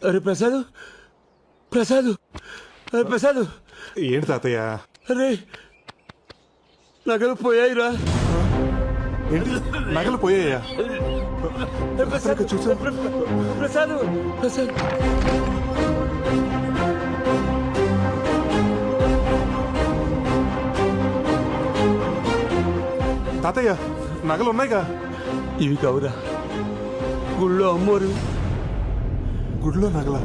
అరే ప్రసాద్, ప్రసాద్, అరే ప్రసాద్, ఏంటి తాతయ్య? అరే నగలు పోయాయిరా. ఏంటి నగలు పోయాయా? ప్రసాద్ చూసా ప్రసాద్ ప్రసాద్ తాతయ్య నగలు ఉన్నాయిగా? ఇవి కావురా, గుళ్ళో అమ్మోరు. గుడిలో నగల?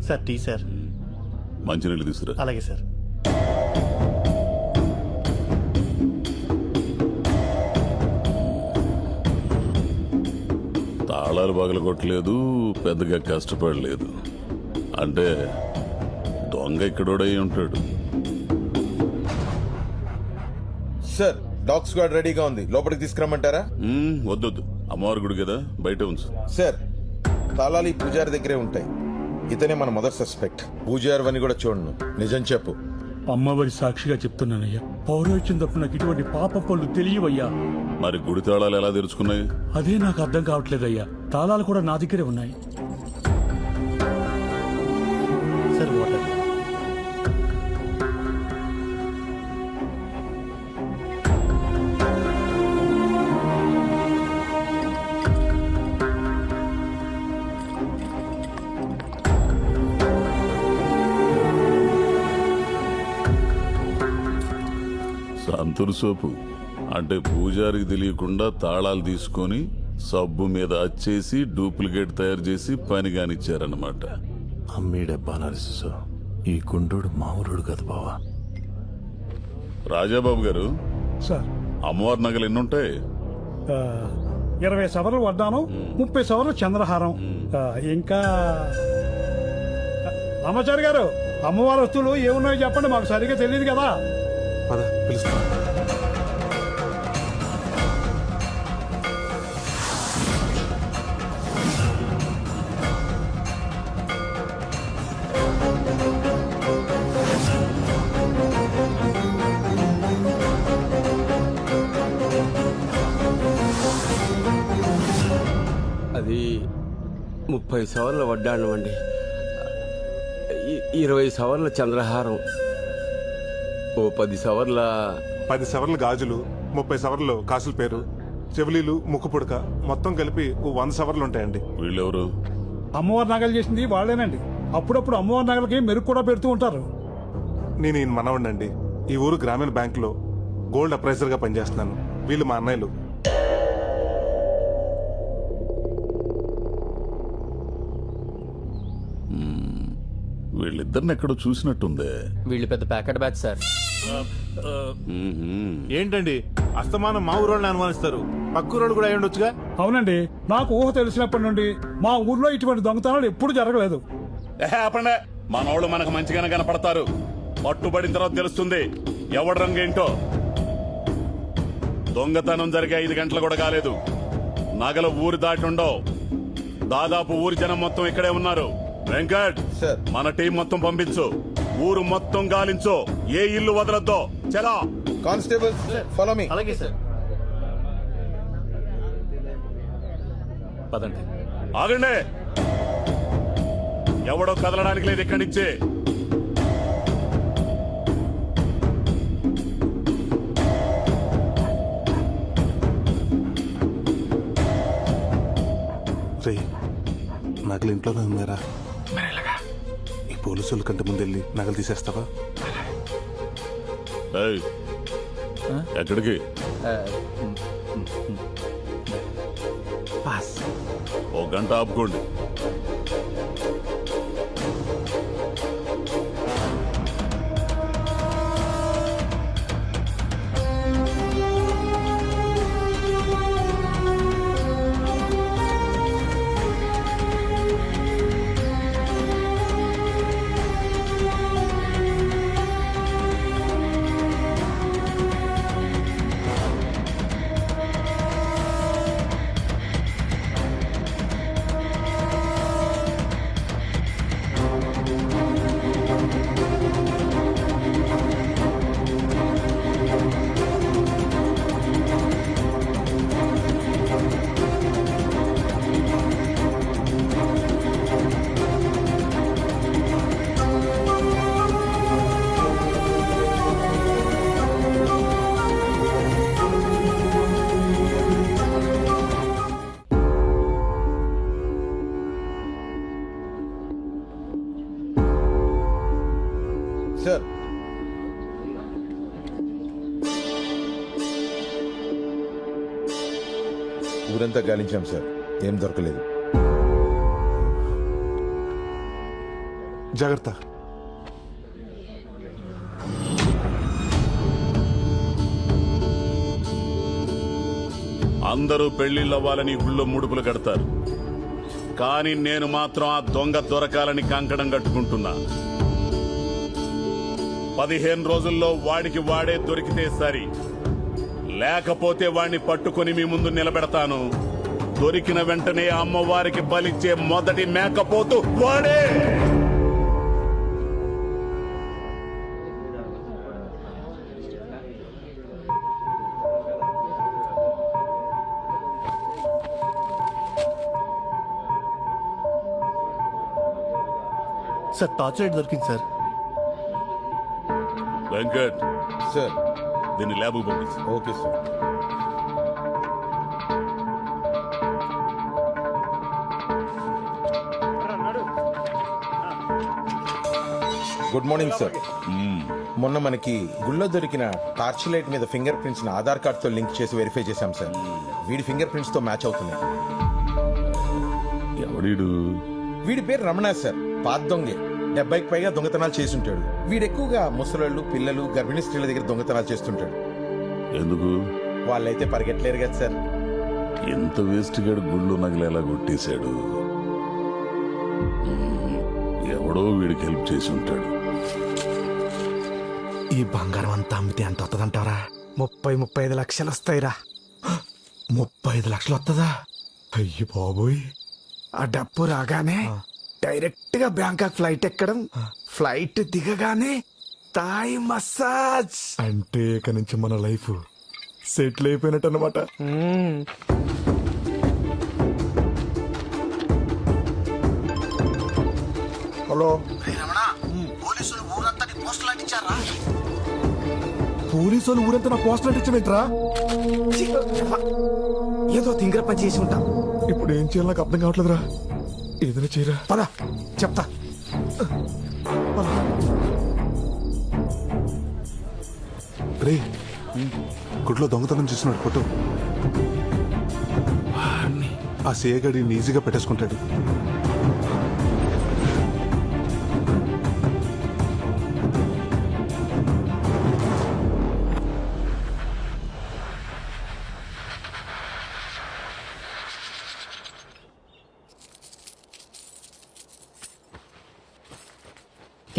Sir tea sir. మంచినీళ్ళు తీసుకురా. అలాగే సార్. తాళాలు పగలగొట్టలేదు, పెద్దగా కష్టపడలేదు. అంటే దొంగ ఇక్కడోడై ఉంటాడు. సార్ డాగ్ స్క్వాడ్ రెడీగా ఉంది, లోపలికి తీసుకురమ్మంటారా? వద్దొద్దు, అమ్మవారి గుడి కదా, బయట ఉంచు. సార్ తాళాలు ఈ పూజారి దగ్గరే ఉంటాయి. ఇతనే మన మొదటి సస్పెక్ట్. పూజారి అని కూడా చూడను. నిజం చెప్పు. అమ్మవారి సాక్షిగా చెప్తున్నానయ్యా, పౌరోహిత్యం తప్పు నాకు ఇటువంటి పాప పనులు తెలియవయ్యా. మరి గుడి తాళాలు ఎలా తెరుచుకున్నాయి? అదే నాకు అర్థం కావట్లేదయ్యా. తాళాలు కూడా నా దగ్గరే ఉన్నాయి. Sir water. సంతూర్ సోపు అంటే పూజారికి తెలియకుండా తాళాలు తీసుకొని సబ్బు మీద అచ్చేసి డూప్లికేట్ తయారు చేసి పని కానిచ్చారన్నమాట. అమ్మీడబ్బా నరసు, ఈ గుండోడు మామూలుడు కదా బావా. రాజాబాబు గారు, సార్ అమ్మవారి నగలు ఎన్నుంటాయి? 20 సవర్లు వడ్డానం, 30 సవర్లు చంద్రహారం, ఇంకా రామాచారి గారు అమ్మవారి వస్తువులు ఏమున్నాయో చెప్పండి, మాకు సరిగ్గా తెలియదు కదా. పద పిలుస్తా. అది 30 సవర్ల వడ్డాణం అండి, 20 సవర్ల చంద్రహారం, ఓ 10 సవర్ల 10 సవర్లు గాజులు, 30 సవర్లు కాసుల పేరు, చెవులీలు, ముక్కు పుడక, మొత్తం కలిపి 100 సవర్లు ఉంటాయండి. వీళ్ళెవరు? అమ్మవారి నగలు చేసింది వాళ్ళేనండి. అప్పుడప్పుడు అమ్మవారి నగలకి మెరుగు కూడా పెడుతూ ఉంటారు. నేను ఈయన మనవండండి. ఈ ఊరు గ్రామీణ బ్యాంక్ లో గోల్డ్ అప్రైజర్ గా పనిచేస్తున్నాను. వీళ్ళు మా అన్నయ్యలు. వీళ్ళిద్దరిని ఎక్కడో చూసినట్టుందే. వీళ్ళు పెద్ద ప్యాకెట్ బ్యాచ్ సార్. ఏంటండి అస్తమానం మా ఊరోళ్ళని అనుమానిస్తారు? పక్కూరోళ్ళు కూడా అయి ఉండొచ్చుగా. అవునండి, నాకు ఊహ తెలిసినప్పటి నుండి మా ఊర్లో ఇటువంటి దొంగతనాలు ఎప్పుడు జరగలేదు. ఆపండే, మనోళ్ళు మనకు మంచిగానే కనపడతారు. పట్టుబడిన తర్వాత తెలుస్తుంది ఎవడి రంగు ఏంటో. దొంగతనం జరిగే 5 గంటలు కూడా కాలేదు. నగలు ఊరి దాటి ఉండవు. దాదాపు ఊరి జనం మొత్తం ఇక్కడే ఉన్నారు. వెంకట్ సార్. మన టీం మొత్తం పంపించు. ఊరు మొత్తం గాలించు, ఏ ఇల్లు వదలొద్దో. చలా కానిస్టేబుల్ ఫాలో మీ. అలాగే సార్. పదండి. ఆగండి, ఎవడో కదలడానికి లేదు ఇక్కడి నుంచి. రే, నగలు ఇంట్లోనే ఉన్నారా? ఈ పోలీసుల కంటే ముందెళ్ళి నగలు తీసేస్తావా? ఏయ్, ఎక్కడికి? ఓ గంట ఆపుకోండి. ఊరంతా గాలించాం సార్, ఏం దొరకలేదు. జాగ్రత్త. అందరూ పెళ్లిళ్ళవ్వాలని గుళ్ళో ముడుపులు కడతారు, కానీ నేను మాత్రం ఆ దొంగ దొరకాలని కంకణం కట్టుకుంటున్నా. 15 రోజుల్లో వాడికి వాడే దొరికితే సరి, లేకపోతే వాడిని పట్టుకొని మీ ముందు నిలబెడతాను. దొరికిన వెంటనే అమ్మవారికి బలిచ్చే మొదటి మేకపోతు వాడే. సార్ టార్చ్ లైట్ దొరికింది సార్. వెంకట్, సార్ దీన్ని ల్యాబ్ పంపించు. Okay sir. Good morning sir. మొన్న మనకి గుళ్ళో దొరికిన టార్చ్ లైట్ మీద ఫింగర్ ప్రింట్స్ ఆధార్ కార్డ్ తో లింక్ చేసి వెరిఫై చేశాం సార్. వీడి ఫింగర్ ప్రింట్స్ తో మ్యాచ్ అవుతున్నాయి. ఎవడీడు? వీడి పేరు రమణ సార్, పాత దొంగే. 70కి పైగా దొంగతనాలు చేసి ఉంటాడు. వీడు ఎక్కువగా ముసలోళ్ళు, పిల్లలు, గర్భిణీ స్త్రీల దగ్గర దొంగతనాలు చేస్తుంటాడు. ఎందుకు? వాళ్ళైతే పరిగెట్టలేరు కదా సార్. ఎంత వేస్ట్ గాడు గుళ్ళు నగలేలా కొట్టేశాడు. ఎవడో వీడికి హెల్ప్ చేసి ఉంటాడు. ఈ బంగారం అంతా అమ్మితే ఎంత వస్తుందంటారా? 30-35 లక్షలు వస్తాయిరా. 35 లక్షలు వస్తుందా? అయ్యి బాబోయ్. ఆ డబ్బు రాగానే డైరెక్ట్ గా బ్యాంకాక్ ఫ్లైట్ ఎక్కడం, ఫ్లైట్ దిగగానే థాయ్ మసాజ్. అంటే ఇక నుంచి మన లైఫ్ సెటిల్ అయిపోయినట్టు అనమాట. హలో, పోలీసు వాళ్ళు ఊరంతా నా పోస్టర్ అంటించమేంట్రా? ఏదో తింగర పని చేసి ఉంటాం. ఇప్పుడు ఏం చేయాలో నాకు అర్థం కావట్లేదురా. ఏదైనా చేయరా. పద చెప్తా. రే, గుడ్లో దొంగతనం చేసినాడు ఫోటో. ఆ సేగడిని ఈజీగా పెట్టేసుకుంటాడు.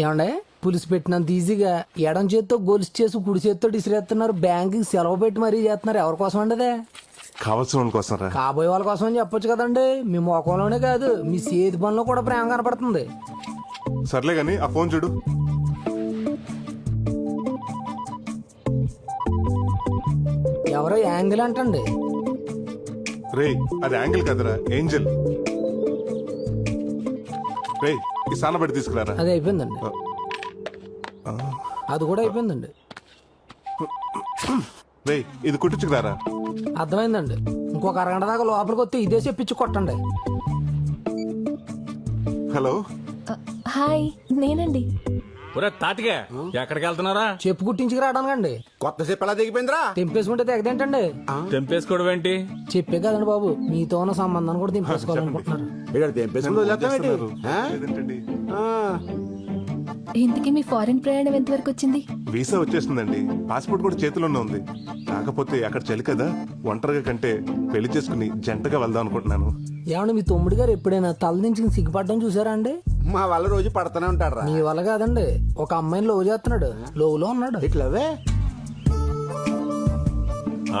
ఏమండే, పులిసి పెట్టినంత ఈజీగా ఎడం చేత్తో గొలుసు చేసి కుడి చేత్తో ఇసిరేస్తున్నారు. బ్యాంకింగ్ సెలవు పెట్టి మరీ చేస్తున్నారు. ఎవరి కోసం అండి అదే? కావాల్సిన వాళ్ళ కోసం రా. కాబోయే వాళ్ళ కోసం అని చెప్పొచ్చు కదండి. మీ ముఖంలోనే కాదు, మీ చేతి పనిలో కూడా ప్రేమ కనపడుతుంది. సర్లే గాని ఆ ఫోన్ చూడు. ఎవరో యాంగిల్ అంటండి. రే, అది యాంగిల్ కదరా, ఏంజల్. రే, ఈ సానబడి తీసుకురారా. అది అయిపోయిందండి. అది కూడా అయిపోయిందండి. రే, ఇది కుట్టించుకురారా. అర్థమైందండి. ఇంకొక అరగంట దాకా లోపలికి వస్తే ఇదే చెప్పించి కొట్టండి. హలో, హాయ్, నేనండి. తాటిగా ఎక్కడికి వెళ్తున్నారా? చెప్పు కుట్టించుకు రావడానికండి. కొత్త చెప్పు ఎలా దిగిపోయిందిరా? తెంపేసుకుంటే తెగదేంటండి? తెంపేసుకోవడం ఏంటి? చెప్పే కదండి బాబు, మీతో ఉన్న సంబంధాన్ని కూడా తెంపేసుకోవాలనుకుంటున్నారు. లేదంటండి. ఇంతకీ మీ ఫారెన్ ప్రయాణం ఎంతవరకు వచ్చింది? వీసా వచ్చేసిందండి. పాస్పోర్ట్ కూడా చేతిలోనే ఉంది. కాకపోతే అక్కడ చలి కదా, ఒంటరిగా కంటే పెళ్లి చేసుకుని జంటగా వెళ్దాం అనుకుంటున్నాను. ఏమన్నా మీ తమ్ముడు గారు ఎప్పుడైనా తల దించుకుని సిగ్గుపడడం చూసారా అండి? మా వల్ల రోజు పడుతూనే ఉంటాడు. మీ వల్ల కాదండి, ఒక అమ్మాయిని లవ్ చేస్తున్నాడు. లోలో ఉన్నాడు. ఇట్లవే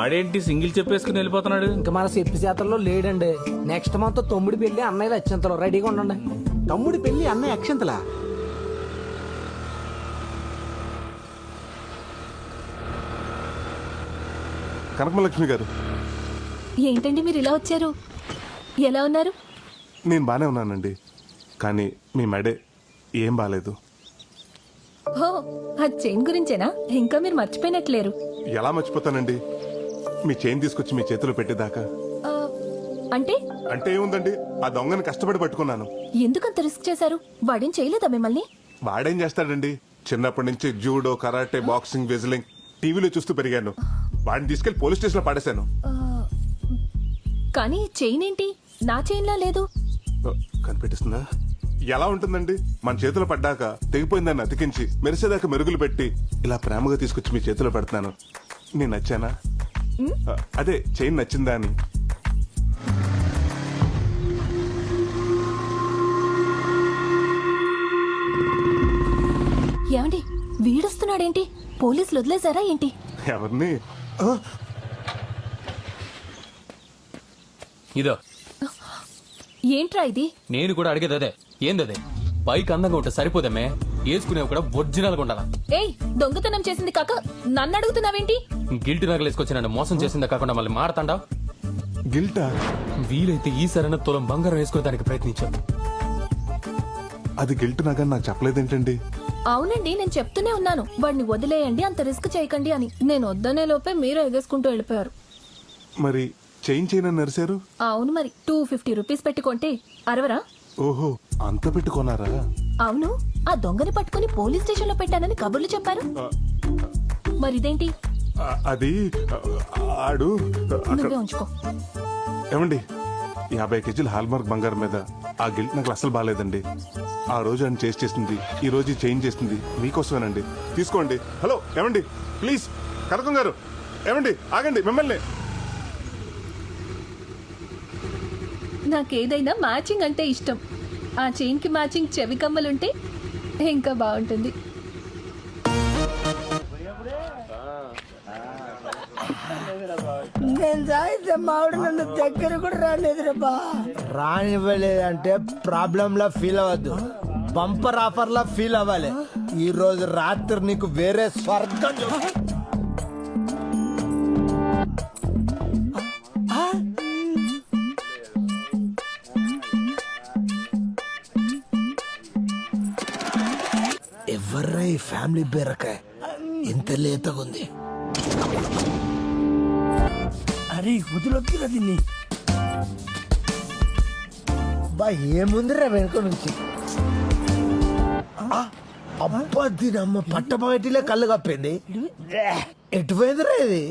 ఆడేంటి సింగిల్ చెప్పేసుకుని వెళ్ళిపోతున్నాడు? ఇంకా మన చెప్పి చేతల్లో లేడండి. నెక్స్ట్ మంత్ తమ్ముడి పెళ్లి, అన్నయ్యలు అత్యంతలో రెడీగా ఉండండి. తమ్ముడి పెళ్లి, అన్నయ్య అక్షంతలా? కనకమలక్ష్మి గారు, ఏంటండి మీరు ఇలా వచ్చారు? ఎలా ఉన్నారు? నేను బానే ఉన్నానండి, కానీ మీ మెడే ఏం బాలేదు. ఓ, ఆ చైన్ గురించేనా? ఇంకా మీరు మర్చిపోయినట్లేరు. ఎలా మర్చిపోతానండి, మీ చైన్ తీసుకొచ్చి మీ చేతిలో పెట్టేదాకా. ఆ, అంటే అంటే ఏముందండి, ఆ దొంగని కష్టపడి పట్టుకున్నాను. ఎందుకంత రిస్క్ చేశారు? వాడేం చేయలేదా మిమ్మల్ని? వాడేం చేస్తాడండి, చిన్నప్పటి నుంచి జూడో, కరాటే, బాక్సింగ్, వెజ్లింగ్ టీవీలో చూస్తూ పెరిగాను. వాడిని తీసుకెళ్లి పోలీస్ స్టేషన్ లో పడేశాను. కానీ చైన్ ఏంటి నా చైన్లా లేదు? కనిపెట్టిస్తుందా? ఎలా ఉంటుందండి? మన చేతిలో పడ్డాక తెగిపోయిందాన్ని అతికించి మెరిసేదాకా మెరుగులు పెట్టి ఇలా ప్రేమగా తీసుకొచ్చి మీ చేతిలో పెడుతున్నాను. నేను నచ్చానా? అదే చైన్ నచ్చిందా అని. ఏమండి వీడొస్తున్నాడేంటి? పోలీసులు వదిలేశారా ఏంటి? ఎవరిని? ఇదో ఏంట్రా ఇది? నేను కూడా అడిగేది అదే. ఏందదే? పైకి అందంగా ఉంటే సరిపోదమ్మే, వేసుకునేవి కూడా ఒరిజినల్గా ఉండాలా. ఏయ్, దొంగతనం చేసింది కాక నన్ను అడుగుతున్నావేంటి? గిల్ట్ నగలేసుకొచ్చి నన్ను మోసం చేసిందా కాకుండా మళ్ళీ మారతాండా? గిల్టా? వీలైతే ఈ సరైన తులం బంగారం వేసుకోవడానికి ప్రయత్నించాను. అది గిల్ట్ నాగని నాకు చెప్పలేదేంటండి? అవునండి, నేను చెప్తూనే ఉన్నాను వాడిని వదిలేయండి, అంత రిస్క్ చేయకండి అని. నేను వద్దనే లోపే మీరు ఎగేసుకుంటూ వెళ్ళిపోయారు. మరి చైన్ చైన్ అని నరిశారు? అవును, మరి 250 రూపీస్ పెట్టుకుంటే అరవరా? ఓహో, అంత పెట్టుకున్నారా? అవును, ఆ దొంగని పట్టుకుని పోలీస్ స్టేషన్ లో పెట్టానని కబుర్లు చెప్పారు. మరి ఇదేంటి? అది ఆడు నువ్వే ఉంచుకో. ఏమండి, 50 కేజీల హాల్మార్క్ బంగారం మీద ఆ గిల్ట్ నాకు అసలు బాగాలేదండి. ఆ రోజు ఆయన చేసింది, ఈ రోజు చేంజ్ చేసింది మీకోసమేనండి. తీసుకోండి. హలో ఏమండి, ప్లీజ్ కనకం గారు, ఏమండి ఆగండి, మిమ్మల్ని. నాకేదైనా మ్యాచింగ్ అంటే ఇష్టం. ఆ చైన్ కి మ్యాచింగ్ చెవి కమ్మలుంటే ఇంకా బాగుంటుంది. నేను తాగితే మావిడ నన్ను దగ్గర కూడా రాలేదురా. రానివ్వలేదంటే ప్రాబ్లం లా ఫీల్ అవ్వద్దు, బంపర్ ఆఫర్ లా ఫీల్ అవ్వాలి. ఈ రోజు రాత్రి నీకు వేరే స్వర్గం ఎవర్రా ఈ ఫ్యామిలీ బీరకాయ ఇంత లేతగుంది? అరే వదిలొద్దురా దీన్ని. బా ఏముందిరా వెనుక నుంచి? అబ్బా దీని అమ్మ పట్టపగటిలే కళ్ళు కప్పింది. ఎటుపోయిందిరా ఇది?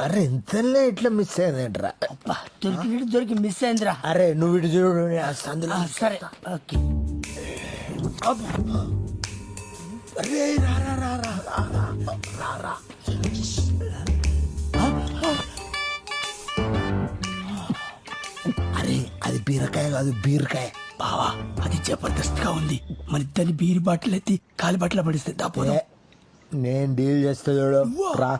అరే ఇంతలే ఇట్లా మిస్ అయిందేంట్రా? దొరికి మిస్ అయిందిరా. అరే నువ్వు ఇటు చూడు, అందులో సరే ఓకే. అరే రా రా రా రా రా రా రా. అరే అది బీరకాయ కాదు, బీరకాయ. బావా అది జబర్దస్త్ గా ఉంది. మన ఇద్దరిని బీరు బాటిల్ ఎత్తి కాలి బాటిల్ పడిస్తే దాపోదా. నేను డీల్ చేస్తా చూడు, రా.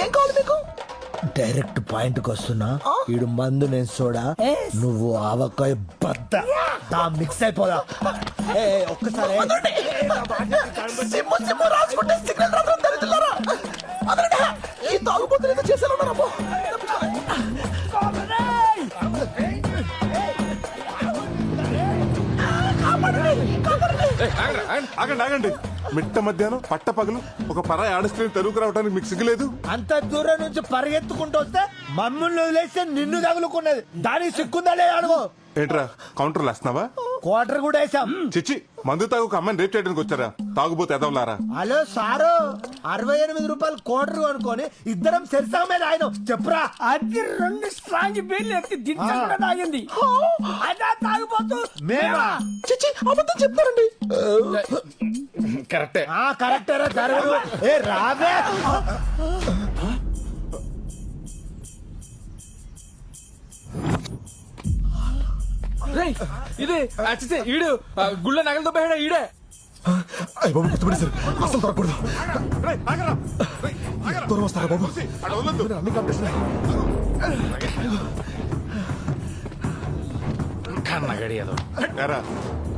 ఏం కావాలి మీకు? డైరెక్ట్ పాయింట్ కి వస్తున్నా. ఈడు మందు, నేను సోడా, నువ్వు ఆవకాయ బద్ద. మిక్స్ అయిపోదా? ఒక్కసారి ఆగండి ఆగండి. మిట్ట మధ్యాహ్నం పట్ట పగలు ఒక పరాయి ఆడస్త్రీని తరువుకు రావడానికి మీకు సిగ్గులేదు? అంత దూరం నుంచి పరిగెత్తుకుంటూ వస్తే మమ్మల్ని వదిలేస్తే నిన్ను తగులుకున్నది. దానికి సిక్కుందా లేదా అడుగు. ఏంట్రా కౌంటర్లు వేస్తున్నావా? క్వార్టర్ కూడా వేసాం. చిచ్చి, మందు తాగు ఒక అమ్మాయిని రేప్ చేయడానికి వచ్చారా? తాగుబోతే ఎదవలారా. హలో సారు, 68 రూపాయలు క్వార్టర్ కొనుక్కొని ఇద్దరం సెరిసా మీద ఆయన చెప్పురా. అది 2 స్ట్రాంగ్ బీర్లు ఎత్తి దించా కూడా తాగింది. అదా తాగిపోతూ మేమా? చిచ్చి అబద్ధం చెప్తారండి. కరెక్టే. కరెక్టరా జరగదు. ఏ రావే. ఇది ఈడు గుళ్ళ నగలతో పోయాడా ఈడే? అయ్య బాబు గుర్తుపడేశారు, అసలు దొరకకూడదు. దూరం వస్తారా బాబు? అన్ని కాంపిటీషన్. ఏరా,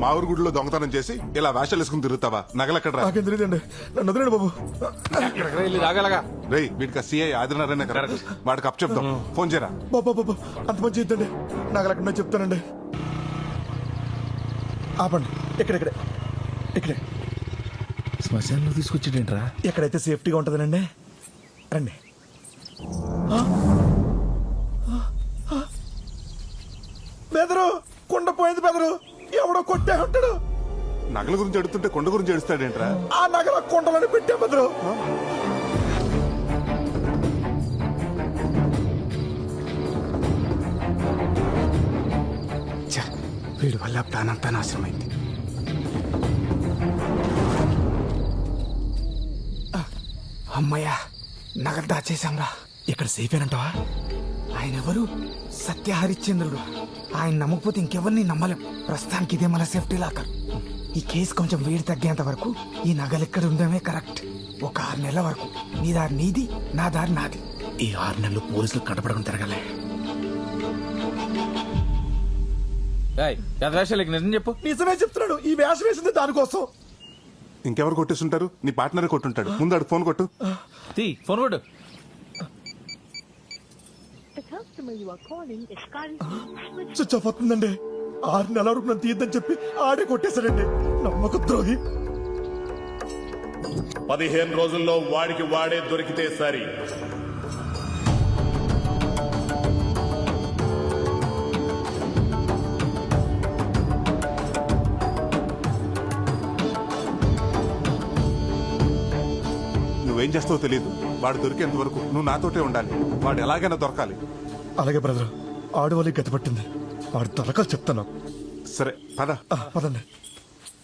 మా ఊరు గుడిలో దొంగతనం చేసి ఇలా వేషాలు వేసుకుని తిరుగుతావా? నగలెక్కడ? నాకేం తెలియదండి, నన్ను వదిలేండి బాబు. రాగలగా రేయ్, వీటికి సిఐ ఆదినారాయణ కరెక్ట్. వాడికి అప్ చెప్దాం. ఫోన్ చేయరా. బాబా బాబా అంత మంచి ఇద్దండి, నగలెక్కడ చెప్తానండి. ఆపండి, ఇక్కడే ఇక్కడే. శ్మశానంలో తీసుకొచ్చేటేంట్రా? ఎక్కడైతే సేఫ్టీగా ఉంటుందనండి. రండి. బెదరు, కుండ పోయింది బెదరు. ఎవడో కొట్టే ఉంటాడు. నగల గురించి అడుగుతుంటే కొండ గురించి అడుస్తాడేంట్రా? ఆ నగల కుండలని పెట్టే బెదరు. వీడి వల్ల ప్లాన్ అంతా నాశనమైంది. అమ్మయ్యా, నగలు దాచేశాంరా. ఇక్కడ సేఫ్ అంటావా? ఆయన ఎవరు? సత్య హరిశ్చంద్రుడు. ఆయన నమ్మకపోతే ఇంకెవరిని నమ్మలేం. ప్రస్తుతానికి ఇదే మన సేఫ్టీ లాకర్. ఈ కేసు కొంచెం వేడి తగ్గేంత వరకు ఈ నగలు ఇక్కడ ఉండడమే కరెక్ట్. ఒక 6 నెలల వరకు నీ దారి నీది, నా దారి నాది. ఈ 6 నెలలు పోలీసులు కట్టపడకుండా తిరగలే. నిజం చెప్పు. నిజమే చెప్తున్నాడు. ఈ వేషం వేసింది దానికోసం. ఇంకెవరు కొట్టేస్తుంటారు? నీ పార్ట్నరే కొట్టుంటాడు. ముందు ఆడు ఫోన్ కొట్టు. ఫోన్ కొట్టు. స్విచ్ ఆఫ్ అవుతుందండి. 6 నెలల వరకు నన్ను తీద్దని చెప్పి ఆడే కొట్టేశాడండి. నమ్మక ద్రోహి. 15 రోజుల్లో వాడికి వాడే దొరికితే సరి. నువ్వేం చేస్తావో తెలియదు. వాడు దొరికేంత వరకు నువ్వు నాతోటే ఉండాలి. వాడు ఎలాగైనా దొరకాలి. అలాగే బ్రదర్. ఆడు వాళ్ళకి గతి పట్టింది. వాడు తలకాలు చెప్తాను. సరే పద. పదండి.